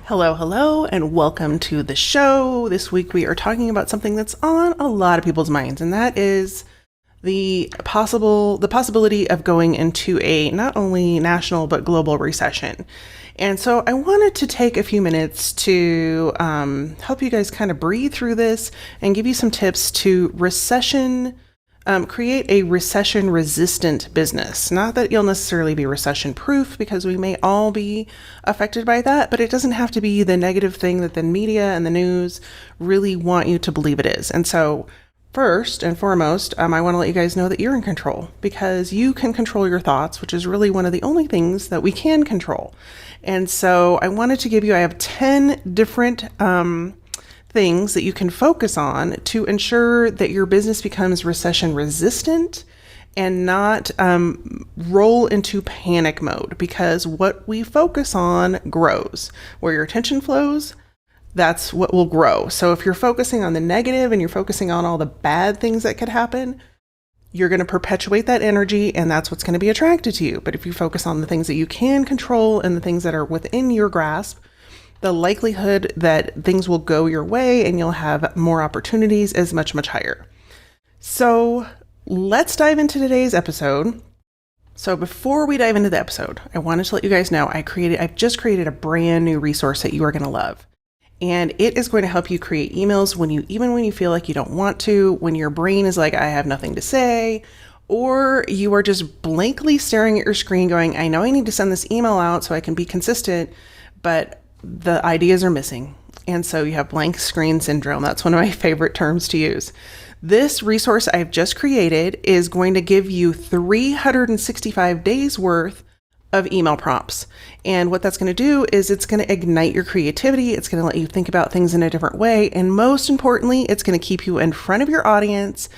Hello, hello, and welcome to the show. This week we are talking about something that's on a lot of people's minds, and that is the possibility of going into a not only national but global recession. And so I wanted to take a few minutes to help you guys kind of breathe through this and give you some tips to create a recession-resistant business. Not that you'll necessarily be recession-proof, because we may all be affected by that, but it doesn't have to be the negative thing that the media and the news really want you to believe it is. And so first and foremost, I want to let you guys know that you're in control, because you can control your thoughts, which is really one of the only things that we can control. And so I wanted to give you, I have 10 different things that you can focus on to ensure that your business becomes recession resistant and not roll into panic mode, because what we focus on grows. Where your attention flows, that's what will grow. So if you're focusing on the negative and you're focusing on all the bad things that could happen, you're going to perpetuate that energy, and that's what's going to be attracted to you. But if you focus on the things that you can control and the things that are within your grasp, the likelihood that things will go your way and you'll have more opportunities is much, much higher. So let's dive into today's episode. So before we dive into the episode, I wanted to let you guys know I've just created a brand new resource that you are going to love. And it is going to help you create emails even when you feel like you don't want to, when your brain is like, I have nothing to say, or you are just blankly staring at your screen going, I know I need to send this email out so I can be consistent, but the ideas are missing. And so you have blank screen syndrome. That's one of my favorite terms to use. This resource I've just created is going to give you 365 days worth of email prompts. And what that's going to do is it's going to ignite your creativity. It's going to let you think about things in a different way. And most importantly, it's going to keep you in front of your audience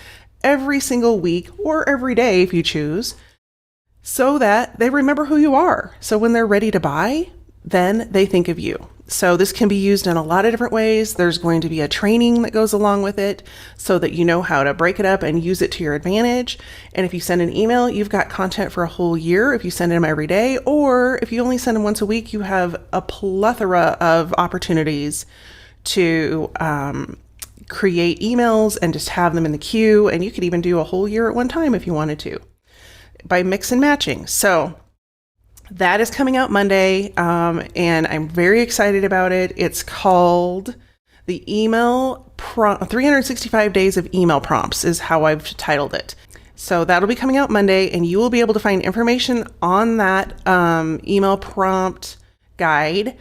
every single week or every day if you choose, so that they remember who you are. So when they're ready to buy, then they think of you. So this can be used in a lot of different ways. There's going to be a training that goes along with it so that you know how to break it up and use it to your advantage. And if you send an email, you've got content for a whole year if you send them every day. Or if you only send them once a week, you have a plethora of opportunities to create emails and just have them in the queue. And you could even do a whole year at one time if you wanted to, by mix and matching. So that is coming out Monday, and I'm very excited about it. It's called the 365 Days of Email Prompts is how I've titled it. So that'll be coming out Monday, and you will be able to find information on that email prompt guide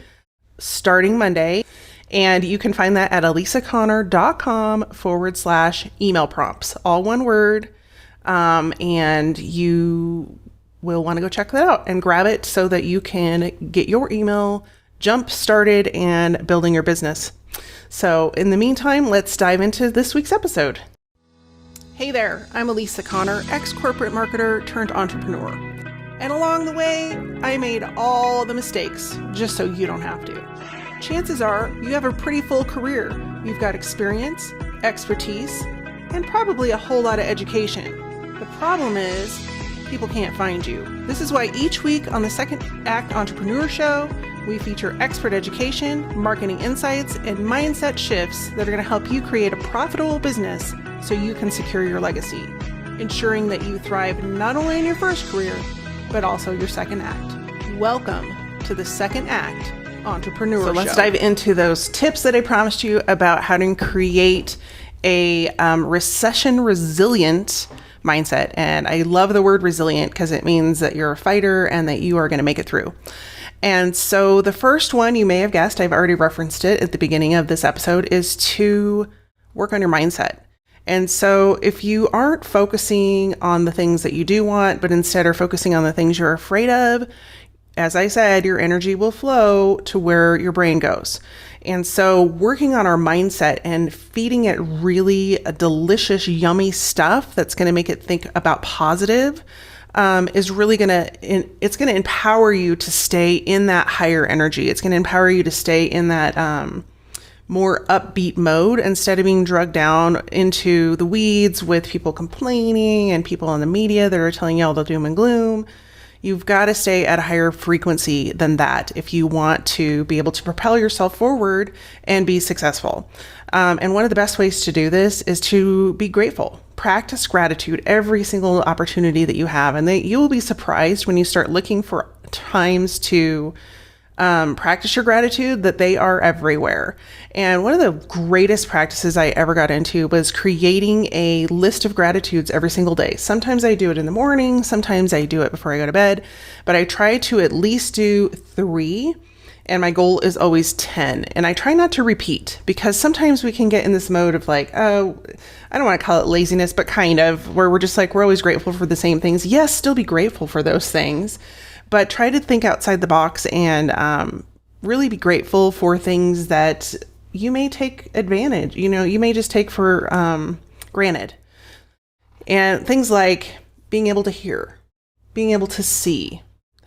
starting Monday. And you can find that at elisaconnor.com/email prompts, all one word. And you will want to go check that out and grab it so that you can get your email jump started and building your business. So in the meantime, let's dive into this week's episode. Hey there, I'm Elisa Connor, ex-corporate marketer turned entrepreneur. And along the way, I made all the mistakes just so you don't have to. Chances are you have a pretty full career. You've got experience, expertise, and probably a whole lot of education. The problem is, people can't find you. This is why each week on the Second Act Entrepreneur Show, we feature expert education, marketing insights, and mindset shifts that are going to help you create a profitable business so you can secure your legacy, ensuring that you thrive not only in your first career, but also your second act. Welcome to the Second Act Entrepreneur Show. So let's dive into those tips that I promised you about how to create a recession resilient mindset. And I love the word resilient because it means that you're a fighter and that you are going to make it through. And so the first one, you may have guessed, I've already referenced it at the beginning of this episode, is to work on your mindset. And so if you aren't focusing on the things that you do want, but instead are focusing on the things you're afraid of, as I said, your energy will flow to where your brain goes. And so working on our mindset and feeding it really delicious, yummy stuff that's going to make it think about positive is really it's going to empower you to stay in that higher energy. It's going to empower you to stay in that more upbeat mode instead of being drugged down into the weeds with people complaining and people in the media that are telling you all the doom and gloom. You've got to stay at a higher frequency than that if you want to be able to propel yourself forward and be successful. And one of the best ways to do this is to be grateful. Practice gratitude every single opportunity that you have. And you will be surprised when you start looking for times to practice your gratitude, that they are everywhere. And one of the greatest practices I ever got into was creating a list of gratitudes every single day. Sometimes I do it in the morning, sometimes I do it before I go to bed, but I try to at least do 3. And my goal is always 10. And I try not to repeat, because sometimes we can get in this mode of like, oh, I don't want to call it laziness, but kind of, where we're just like, we're always grateful for the same things. Yes, still be grateful for those things, but try to think outside the box and really be grateful for things that you may take advantage. You may just take for granted. And things like being able to hear, being able to see,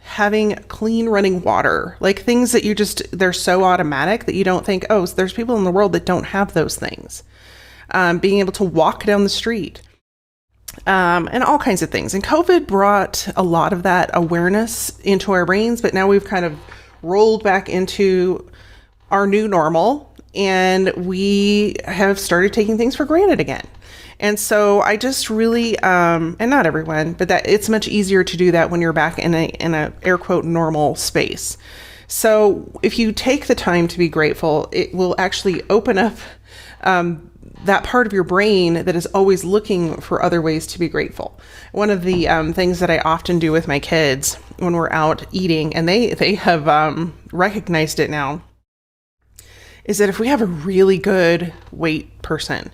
having clean running water, like things that they're so automatic that you don't think, oh, there's people in the world that don't have those things. Being able to walk down the street, and all kinds of things. And COVID brought a lot of that awareness into our brains, but now we've kind of rolled back into our new normal, and we have started taking things for granted again. And so I just really, and not everyone, but that it's much easier to do that when you're back in a air quote normal space. So if you take the time to be grateful, it will actually open up that part of your brain that is always looking for other ways to be grateful. One of the things that I often do with my kids when we're out eating, and they have recognized it now, is that if we have a really good wait person,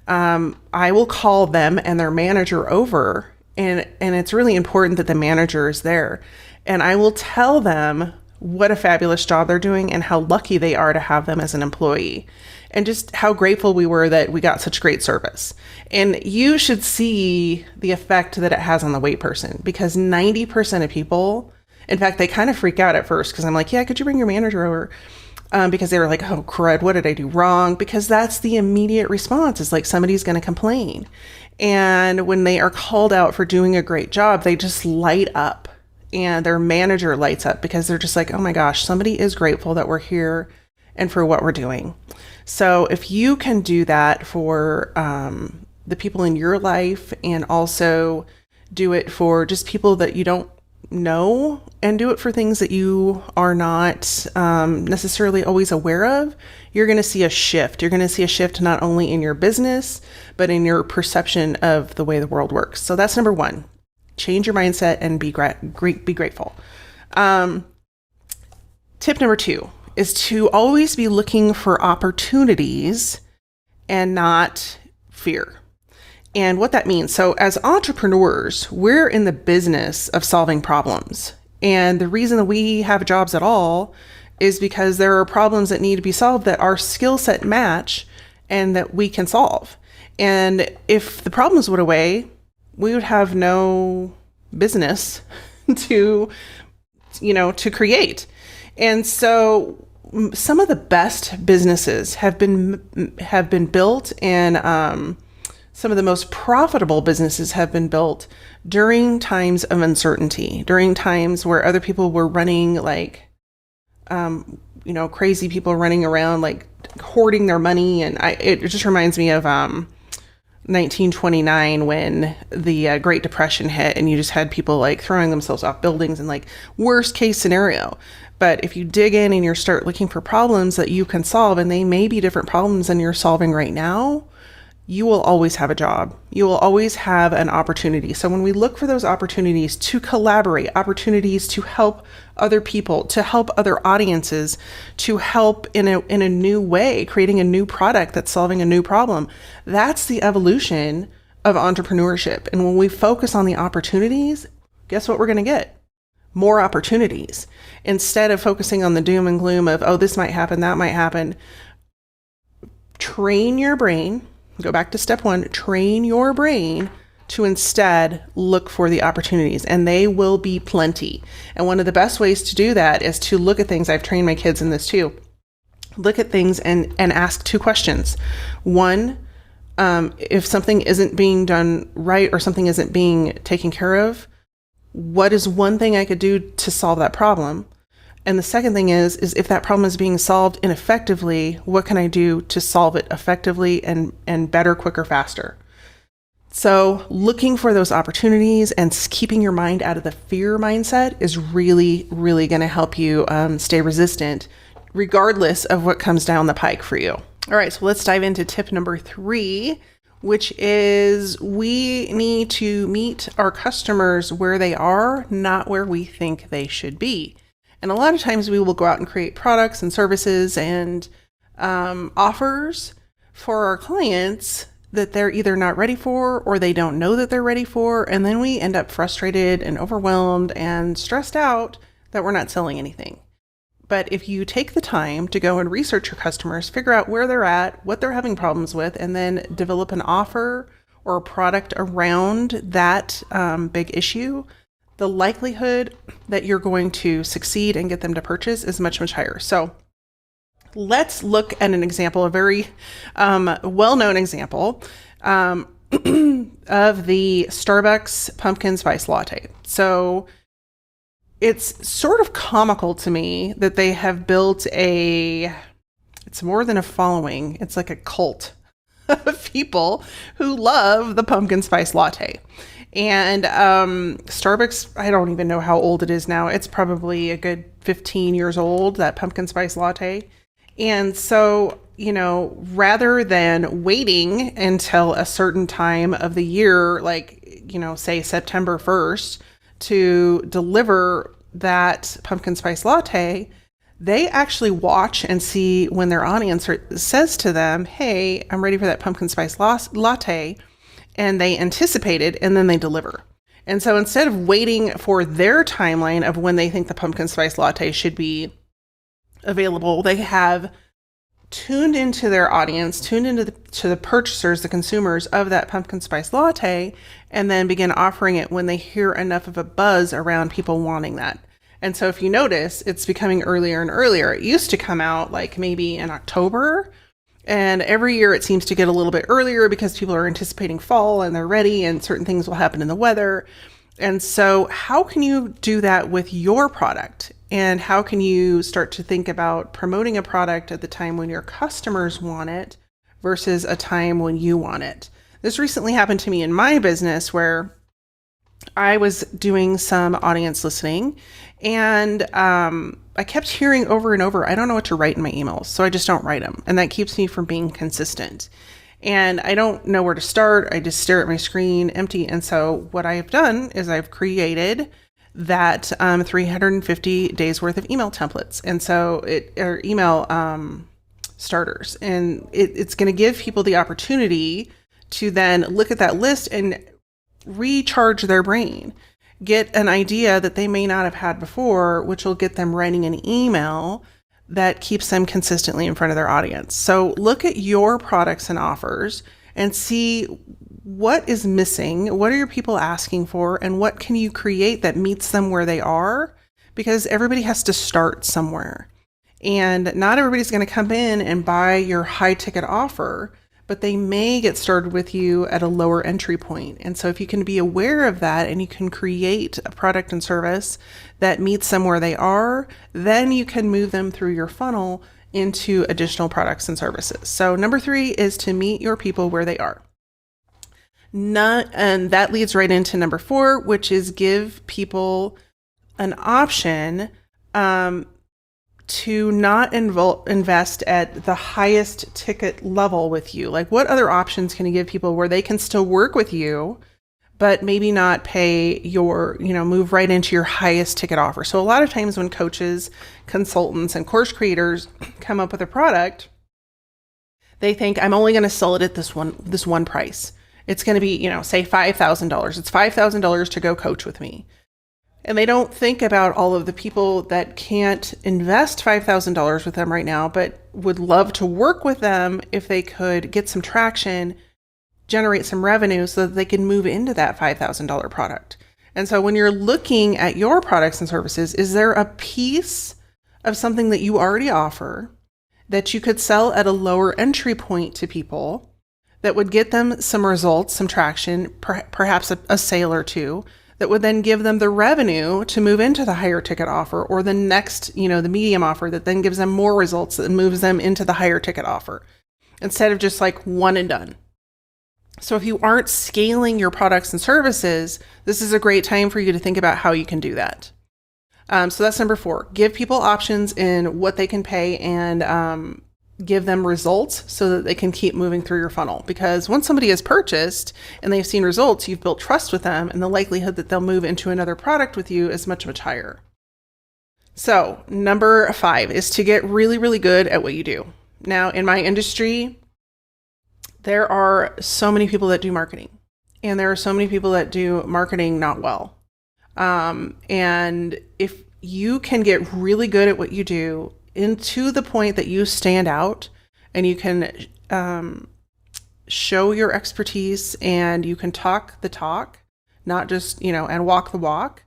I will call them and their manager over, and it's really important that the manager is there. And I will tell them what a fabulous job they're doing and how lucky they are to have them as an employee, and just how grateful we were that we got such great service. And you should see the effect that it has on the wait person, because 90% of people, in fact, they kind of freak out at first, because I'm like, yeah, could you bring your manager over? Because they were like, oh, crud, what did I do wrong? Because that's the immediate response, is like somebody's going to complain. And when they are called out for doing a great job, they just light up, and their manager lights up, because they're just like, oh my gosh, somebody is grateful that we're here and for what we're doing. So if you can do that for the people in your life, and also do it for just people that you don't know, and do it for things that you are not necessarily always aware of, you're going to see a shift. You're going to see a shift not only in your business, but in your perception of the way the world works. So that's number 1. Change your mindset and be grateful. Tip number 2 is to always be looking for opportunities and not fear. And what that means, so as entrepreneurs, we're in the business of solving problems. And the reason that we have jobs at all is because there are problems that need to be solved that our skill set match and that we can solve. And if the problems went away, we would have no business to create. And so some of the best businesses have been built, and some of the most profitable businesses have been built during times of uncertainty, during times where other people were running like, crazy people running around like hoarding their money. And it just reminds me of 1929 when the Great Depression hit, and you just had people like throwing themselves off buildings, and like worst case scenario. But if you dig in and you start looking for problems that you can solve, and they may be different problems than you're solving right now, you will always have a job. You will always have an opportunity. So when we look for those opportunities to collaborate, opportunities to help other people, to help other audiences, to help in a new way, creating a new product that's solving a new problem, that's the evolution of entrepreneurship. And when we focus on the opportunities, guess what we're going to get? More opportunities. Instead of focusing on the doom and gloom of, oh, this might happen, that might happen. Train your brain. Go back to step 1, train your brain to instead look for the opportunities, and they will be plenty. And one of the best ways to do that is to look at things. I've trained my kids in this too. Look at things and ask 2 questions. 1, if something isn't being done right or something isn't being taken care of, what is one thing I could do to solve that problem? And the second thing is if that problem is being solved ineffectively, what can I do to solve it effectively and better, quicker, faster? So looking for those opportunities and keeping your mind out of the fear mindset is really, really going to help you stay resistant, regardless of what comes down the pike for you. All right, so let's dive into tip number 3, which is we need to meet our customers where they are, not where we think they should be. And a lot of times we will go out and create products and services and offers for our clients that they're either not ready for or they don't know that they're ready for. And then we end up frustrated and overwhelmed and stressed out that we're not selling anything. But if you take the time to go and research your customers, figure out where they're at, what they're having problems with, and then develop an offer or a product around that big issue, the likelihood that you're going to succeed and get them to purchase is much, much higher. So let's look at an example, a very well-known example of the Starbucks pumpkin spice latte. So it's sort of comical to me that they have built it's more than a following. It's like a cult of people who love the pumpkin spice latte. And Starbucks, I don't even know how old it is now. It's probably a good 15 years old, that pumpkin spice latte. And so, rather than waiting until a certain time of the year, like, say September 1st, to deliver that pumpkin spice latte, they actually watch and see when their audience says to them, hey, I'm ready for that pumpkin spice latte. And they anticipate it and then they deliver. And so instead of waiting for their timeline of when they think the pumpkin spice latte should be available, they have tuned into their audience, tuned into the purchasers, the consumers of that pumpkin spice latte, and then begin offering it when they hear enough of a buzz around people wanting that. And so if you notice, it's becoming earlier and earlier. It used to come out like maybe in October, and every year it seems to get a little bit earlier because people are anticipating fall and they're ready and certain things will happen in the weather. And so how can you do that with your product? And how can you start to think about promoting a product at the time when your customers want it versus a time when you want it? This recently happened to me in my business where I was doing some audience listening and I kept hearing over and over, I don't know what to write in my emails, so I just don't write them. And that keeps me from being consistent. And I don't know where to start. I just stare at my screen empty. And so what I've done is I've created that 350 days worth of email templates. And so or email starters. And it's going to give people the opportunity to then look at that list and recharge their brain, get an idea that they may not have had before, which will get them writing an email that keeps them consistently in front of their audience. So look at your products and offers and see what is missing, what are your people asking for, and what can you create that meets them where they are? Because everybody has to start somewhere. And not everybody's going to come in and buy your high ticket offer, but they may get started with you at a lower entry point. And so if you can be aware of that and you can create a product and service that meets them where they are, then you can move them through your funnel into additional products and services. So number 3 is to meet your people where they are. And that leads right into number 4, which is give people an option to not invest at the highest ticket level with you. Like, what other options can you give people where they can still work with you, but maybe not pay your, move right into your highest ticket offer? So a lot of times when coaches, consultants, and course creators come up with a product, they think, I'm only going to sell it at this one price. It's going to be, say $5,000. It's $5,000 to go coach with me. And they don't think about all of the people that can't invest $5,000 with them right now, but would love to work with them if they could get some traction, generate some revenue so that they can move into that $5,000 product. And so when you're looking at your products and services, is there a piece of something that you already offer that you could sell at a lower entry point to people that would get them some results, some traction, perhaps a sale or two, that would then give them the revenue to move into the higher ticket offer, or the next, the medium offer that then gives them more results that moves them into the higher ticket offer, instead of just like one and done. So if you aren't scaling your products and services, this is a great time for you to think about how you can do that. So that's number 4. Give people options in what they can pay, and give them results so that they can keep moving through your funnel. Because once somebody has purchased and they've seen results, you've built trust with them, and the likelihood that they'll move into another product with you is much, much higher. So number 5 is to get really, really good at what you do. Now, in my industry, there are so many people that do marketing, and there are so many people that do marketing not well. And if you can get really good at what you do, into the point that you stand out and you can show your expertise and you can talk the talk, not just, and walk the walk,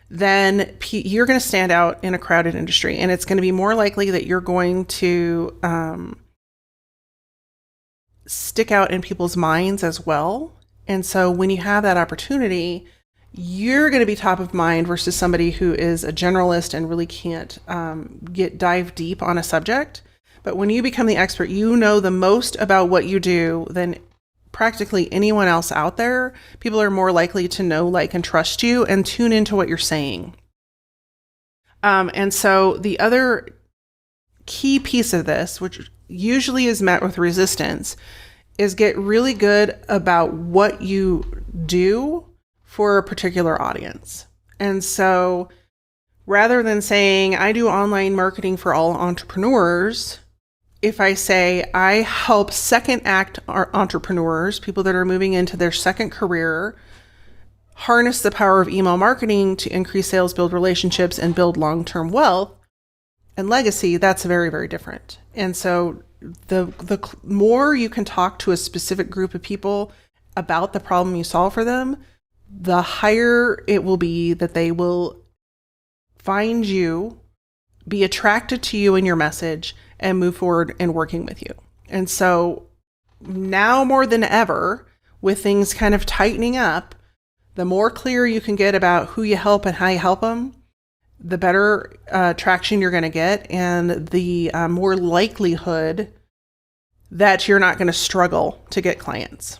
then you're going to stand out in a crowded industry. And it's going to be more likely that you're going to stick out in people's minds as well. And so when you have that opportunity, you're going to be top of mind versus somebody who is a generalist and really can't dive deep on a subject. But when you become the expert, you know the most about what you do than practically anyone else out there. People are more likely to know, like, and trust you and tune into what you're saying. And so the other key piece of this, which usually is met with resistance, is get really good about what you do for a particular audience. And so rather than saying, I do online marketing for all entrepreneurs, if I say, I help second act entrepreneurs, people that are moving into their second career, harness the power of email marketing to increase sales, build relationships, and build long-term wealth and legacy, that's very, very different. And so the more you can talk to a specific group of people about the problem you solve for them, the higher it will be that they will find you, be attracted to you and your message, and move forward in working with you. And so now more than ever, with things kind of tightening up, the more clear you can get about who you help and how you help them, the better traction you're going to get, and the more likelihood that you're not going to struggle to get clients.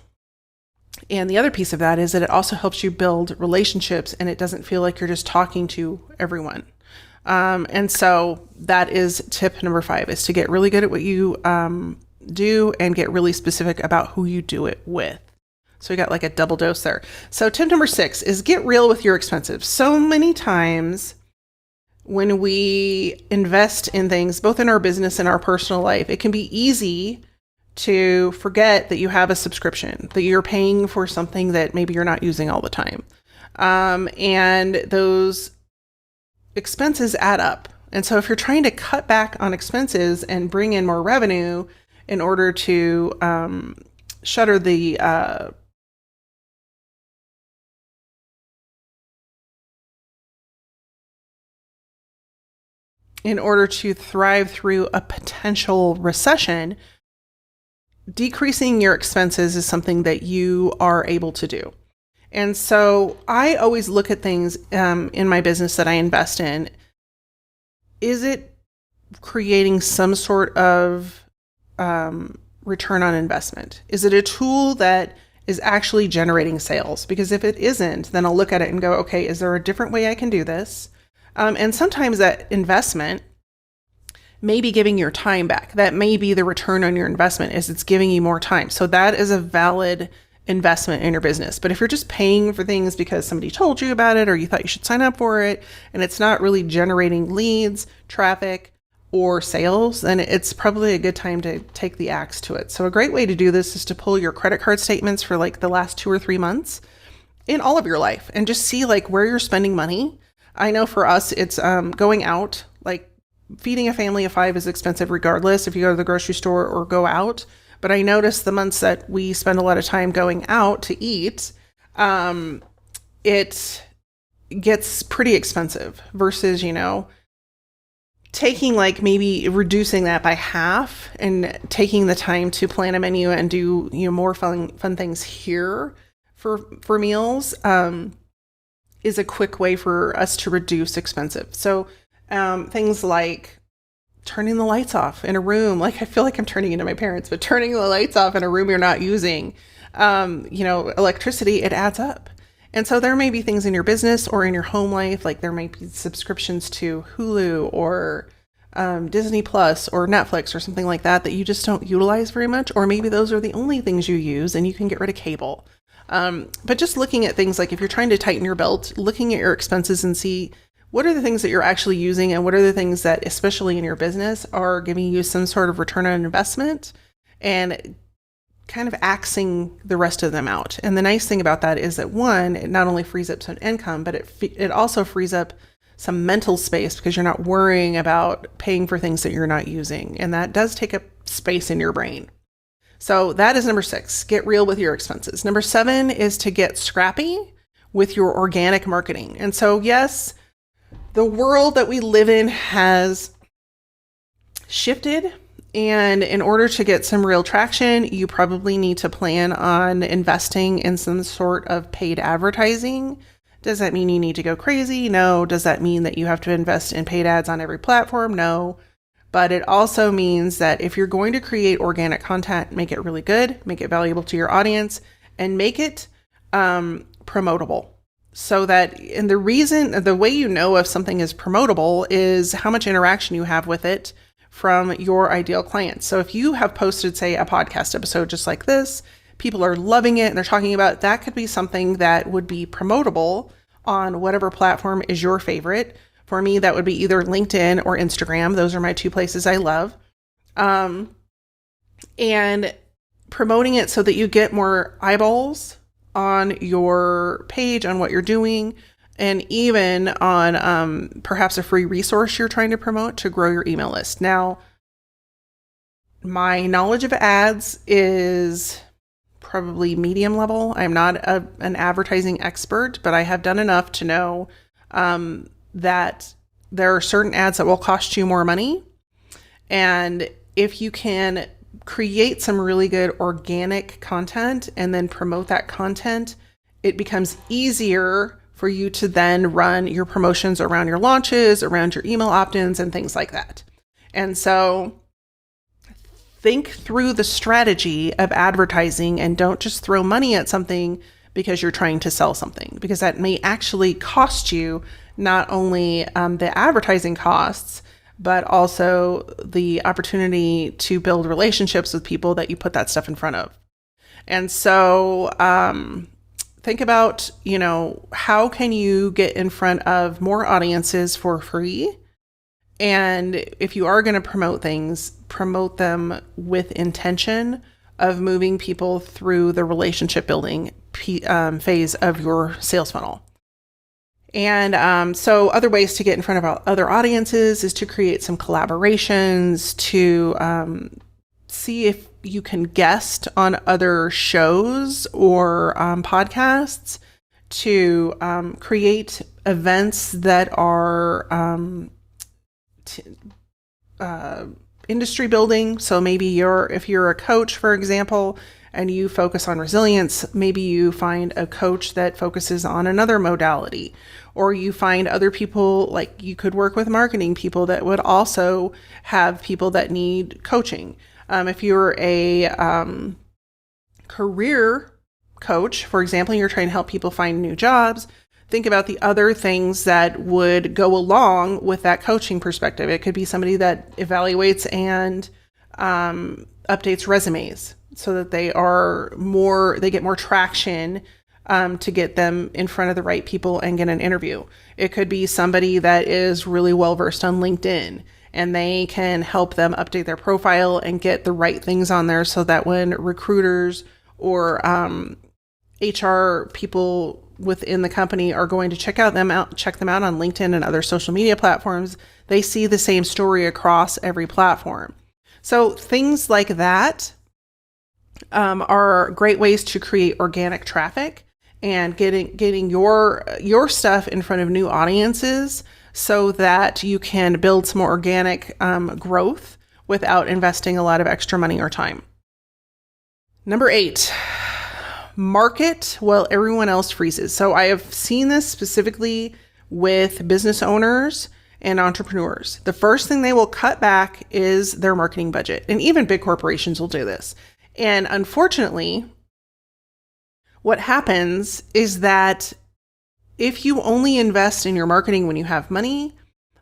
And the other piece of that is that it also helps you build relationships, and it doesn't feel like you're just talking to everyone. And so that is tip number 5, is to get really good at what you do and get really specific about who you do it with. So we got like a double dose there. So tip number 6 is get real with your expenses. So many times when we invest in things, both in our business and our personal life, it can be easy to forget that you have a subscription, that you're paying for something that maybe you're not using all the time. And those expenses add up. And so if you're trying to cut back on expenses and bring in more revenue in order to shutter the in order to thrive through a potential recession, decreasing your expenses is something that you are able to do. And so I always look at things in my business that I invest in. Is it creating some sort of return on investment? Is it a tool that is actually generating sales? Because if it isn't, then I'll look at it and go, okay, is there a different way I can do this? And sometimes that investment may be giving your time back. That may be the return on your investment, is it's giving you more time. So that is a valid investment in your business. But if you're just paying for things because somebody told you about it or you thought you should sign up for it, and it's not really generating leads, traffic, or sales, then it's probably a good time to take the axe to it. So a great way to do this is to pull your credit card statements for like the last 2 or 3 months in all of your life and just see like where you're spending money. I know for us, it's going out. Like feeding a family of 5 is expensive regardless if you go to the grocery store or go out. But I noticed the months that we spend a lot of time going out to eat, it gets pretty expensive versus, taking like maybe reducing that by half and taking the time to plan a menu and do, more fun things here for meals. is a quick way for us to reduce expensive. So things like turning the lights off in a room. Like, I feel like I'm turning into my parents, but turning the lights off in a room you're not using, electricity, it adds up. And so there may be things in your business or in your home life, like there might be subscriptions to Hulu or Disney Plus or Netflix or something like that you just don't utilize very much. Or maybe those are the only things you use and you can get rid of cable. But just looking at things like if you're trying to tighten your belt, looking at your expenses and see what are the things that you're actually using and what are the things that, especially in your business, are giving you some sort of return on investment, and kind of axing the rest of them out. And the nice thing about that is that, one, it not only frees up some income, but it also frees up some mental space because you're not worrying about paying for things that you're not using. And that does take up space in your brain. So that is number 6, get real with your expenses. Number 7 is to get scrappy with your organic marketing. And so, yes, the world that we live in has shifted. And in order to get some real traction, you probably need to plan on investing in some sort of paid advertising. Does that mean you need to go crazy? No. Does that mean that you have to invest in paid ads on every platform? No. But it also means that if you're going to create organic content, make it really good, make it valuable to your audience, and make it promotable. So that, and the way you know if something is promotable is how much interaction you have with it from your ideal clients. So if you have posted, say, a podcast episode just like this, people are loving it and they're talking about it, that could be something that would be promotable on whatever platform is your favorite. For me, that would be either LinkedIn or Instagram. Those are my 2 places I love. And promoting it so that you get more eyeballs on your page, on what you're doing, and even on perhaps a free resource you're trying to promote to grow your email list. Now, my knowledge of ads is probably medium level. I'm not an advertising expert, but I have done enough to know that there are certain ads that will cost you more money. And if you can create some really good organic content and then promote that content, it becomes easier for you to then run your promotions around your launches, around your email opt-ins, and things like that. And so think through the strategy of advertising and don't just throw money at something because you're trying to sell something, because that may actually cost you not only the advertising costs, but also the opportunity to build relationships with people that you put that stuff in front of. And so think about, how can you get in front of more audiences for free? And if you are going to promote things, promote them with intention of moving people through the relationship building phase of your sales funnel. And so other ways to get in front of other audiences is to create some collaborations, to see if you can guest on other shows or podcasts, to create events that are industry building. So maybe if you're a coach, for example, and you focus on resilience, maybe you find a coach that focuses on another modality, or you find other people, like you could work with marketing people that would also have people that need coaching. If you're a career coach, for example, you're trying to help people find new jobs, think about the other things that would go along with that coaching perspective. It could be somebody that evaluates and updates resumes so that they get more traction to get them in front of the right people and get an interview. It could be somebody that is really well versed on LinkedIn, and they can help them update their profile and get the right things on there so that when recruiters or HR people within the company are going to check them out on LinkedIn and other social media platforms, they see the same story across every platform. So things like that are great ways to create organic traffic and getting your stuff in front of new audiences so that you can build some more organic growth without investing a lot of extra money or time. Number 8, market while everyone else freezes. So I have seen this specifically with business owners and entrepreneurs. The first thing they will cut back is their marketing budget. And even big corporations will do this. And unfortunately, what happens is that if you only invest in your marketing when you have money,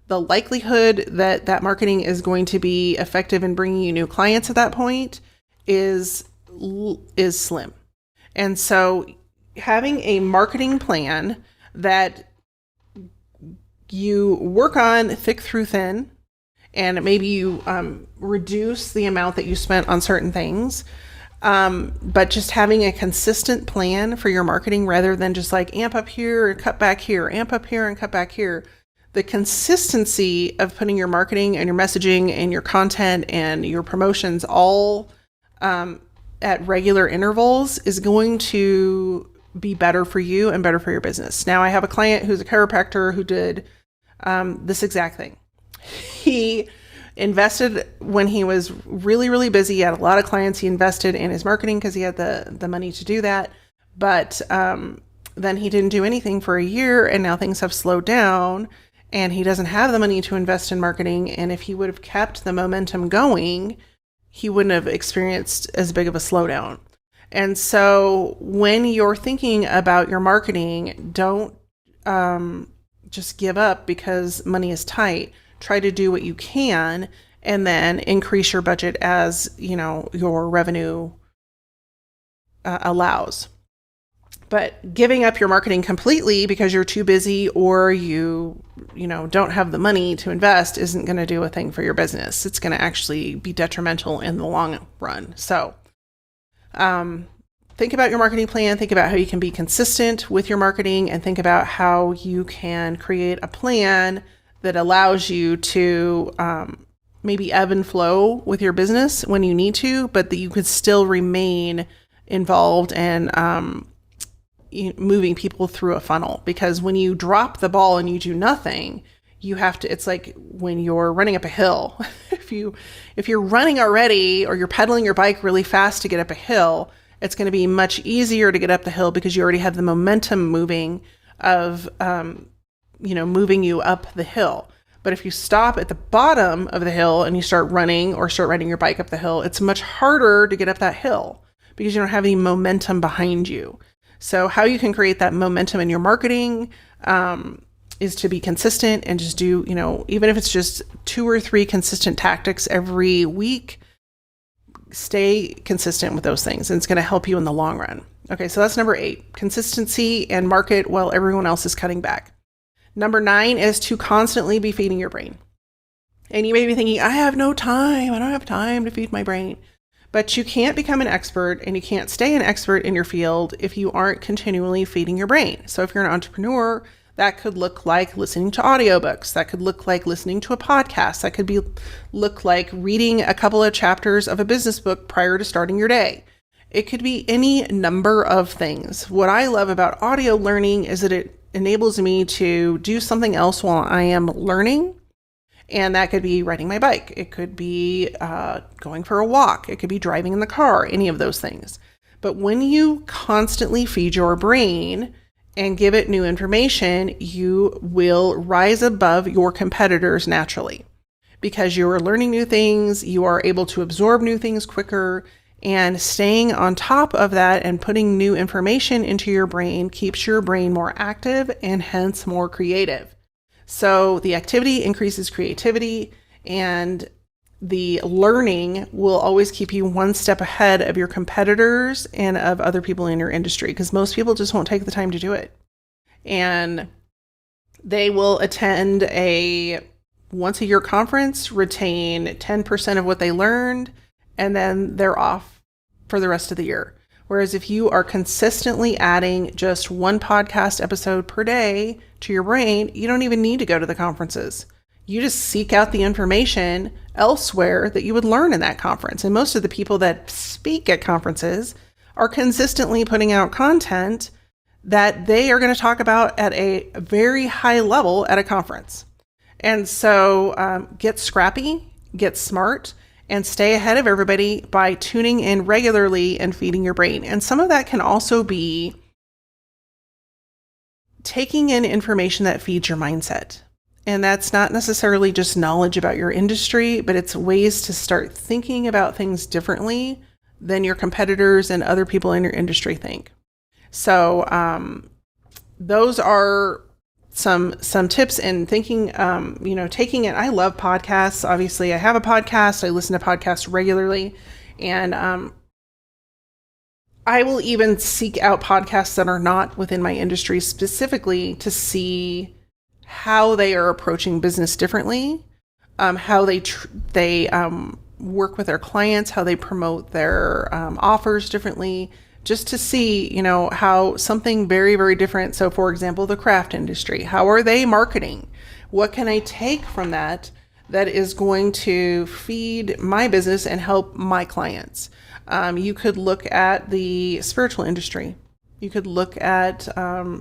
the likelihood that that marketing is going to be effective in bringing you new clients at that point is slim. And so having a marketing plan that you work on thick through thin, and maybe you reduce the amount that you spent on certain things, but just having a consistent plan for your marketing rather than just like amp up here and cut back here, amp up here and cut back here. The consistency of putting your marketing and your messaging and your content and your promotions all at regular intervals is going to be better for you and better for your business. Now, I have a client who's a chiropractor who did this exact thing. He invested when he was really, really busy. He had a lot of clients. He invested in his marketing because he had the money to do that. But then he didn't do anything for a year, and now things have slowed down, and he doesn't have the money to invest in marketing. And if he would have kept the momentum going, he wouldn't have experienced as big of a slowdown. And so when you're thinking about your marketing, don't just give up because money is tight. Try to do what you can and then increase your budget as, your revenue allows. But giving up your marketing completely because you're too busy or you don't have the money to invest isn't going to do a thing for your business. It's going to actually be detrimental in the long run. So think about your marketing plan. Think about how you can be consistent with your marketing, and think about how you can create a plan that allows you to maybe ebb and flow with your business when you need to, but that you could still remain involved and moving people through a funnel. Because when you drop the ball and you do nothing, it's like when you're running up a hill. If you're running already, or you're pedaling your bike really fast to get up a hill, it's going to be much easier to get up the hill because you already have the momentum moving of, moving you up the hill. But if you stop at the bottom of the hill and you start running or start riding your bike up the hill, it's much harder to get up that hill because you don't have any momentum behind you. So how you can create that momentum in your marketing is to be consistent and just do, even if it's just 2 or 3 consistent tactics every week, stay consistent with those things, and it's going to help you in the long run. Okay, so that's number 8, consistency and market while everyone else is cutting back. Number 9 is to constantly be feeding your brain. And you may be thinking, I have no time. I don't have time to feed my brain. But you can't become an expert and you can't stay an expert in your field if you aren't continually feeding your brain. So if you're an entrepreneur, that could look like listening to audiobooks. That could look like listening to a podcast. That could look like reading a couple of chapters of a business book prior to starting your day. It could be any number of things. What I love about audio learning is that it enables me to do something else while I am learning. And that could be riding my bike. It could be going for a walk. It could be driving in the car, any of those things. But when you constantly feed your brain and give it new information, you will rise above your competitors naturally because you are learning new things. You are able to absorb new things quicker, and staying on top of that and putting new information into your brain keeps your brain more active and hence more creative. So the activity increases creativity, and the learning will always keep you one step ahead of your competitors and of other people in your industry, because most people just won't take the time to do it. And they will attend a once-a-year conference, retain 10% of what they learned, and then they're off for the rest of the year. Whereas if you are consistently adding just 1 podcast episode per day to your brain, you don't even need to go to the conferences. You just seek out the information elsewhere that you would learn in that conference. And most of the people that speak at conferences are consistently putting out content that they are going to talk about at a very high level at a conference. And so get scrappy, get smart, and stay ahead of everybody by tuning in regularly and feeding your brain. And some of that can also be taking in information that feeds your mindset. And that's not necessarily just knowledge about your industry, but it's ways to start thinking about things differently than your competitors and other people in your industry think. So those are some tips in thinking, taking it. I love podcasts. Obviously, I have a podcast. I listen to podcasts regularly. And I will even seek out podcasts that are not within my industry specifically to see how they are approaching business differently, how they work with their clients, how they promote their offers differently, just to see, how something very, very different. So for example, the craft industry, how are they marketing? What can I take from that is going to feed my business and help my clients? You could look at the spiritual industry. You could look at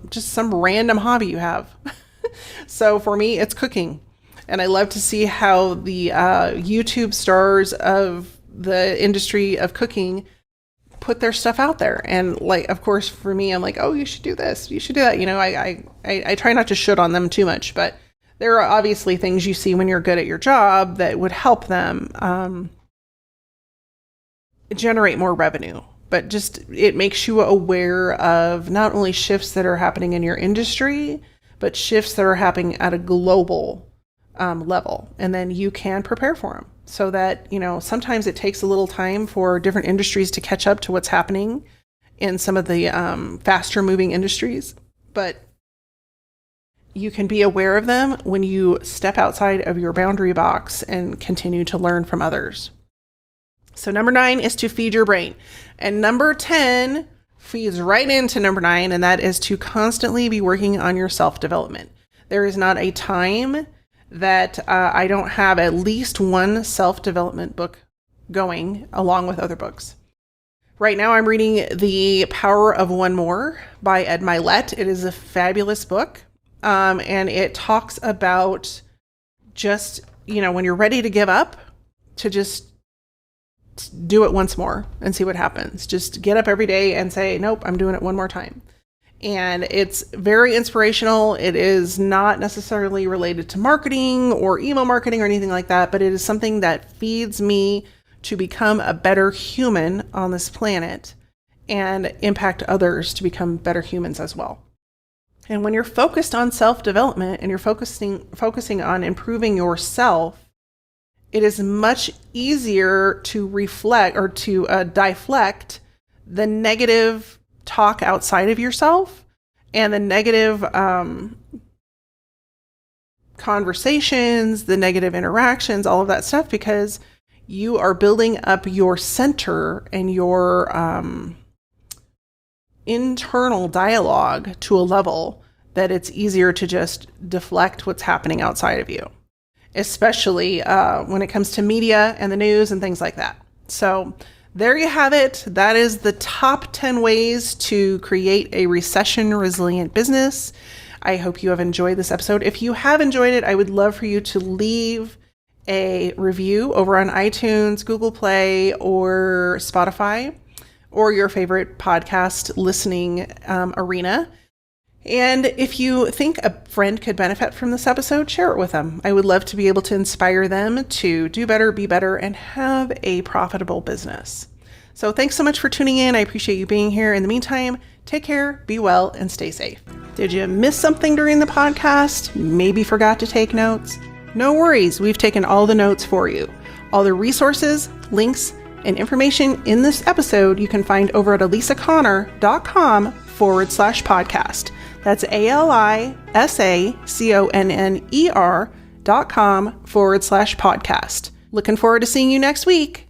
just some random hobby you have. So for me, it's cooking. And I love to see how the YouTube stars of the industry of cooking put their stuff out there. And of course, for me, I'm like, oh, you should do this. You should do that. I try not to shit on them too much, but there are obviously things you see when you're good at your job that would help them generate more revenue. But just, it makes you aware of not only shifts that are happening in your industry, but shifts that are happening at a global level. And then you can prepare for them so that, sometimes it takes a little time for different industries to catch up to what's happening in some of the faster moving industries. But you can be aware of them when you step outside of your boundary box and continue to learn from others. So number 9 is to feed your brain. And number 10 feeds right into number 9, and that is to constantly be working on your self-development. There is not a time that I don't have at least one self-development book going along with other books. Right now I'm reading The Power of One More by Ed Milette. It is a fabulous book. And it talks about just, when you're ready to give up, to just do it once more and see what happens. Just get up every day and say, nope, I'm doing it one more time. And it's very inspirational. It is not necessarily related to marketing or email marketing or anything like that, but it is something that feeds me to become a better human on this planet and impact others to become better humans as well. And when you're focused on self-development and you're focusing on improving yourself, it is much easier to reflect or to deflect the negative talk outside of yourself and the negative conversations, the negative interactions, all of that stuff, because you are building up your center and your internal dialogue to a level that it's easier to just deflect what's happening outside of you, especially when it comes to media and the news and things like that. So there you have it. That is the top 10 ways to create a recession resilient business. I hope you have enjoyed this episode. If you have enjoyed it, I would love for you to leave a review over on iTunes, Google Play, or Spotify, or your favorite podcast listening arena. And if you think a friend could benefit from this episode, share it with them. I would love to be able to inspire them to do better, be better, and have a profitable business. So thanks so much for tuning in. I appreciate you being here. In the meantime, take care, be well, and stay safe. Did you miss something during the podcast? Maybe forgot to take notes? No worries. We've taken all the notes for you. All the resources, links, and information in this episode you can find over at alisaconnor.com/podcast. That's ALISACONNER.com/podcast. Looking forward to seeing you next week.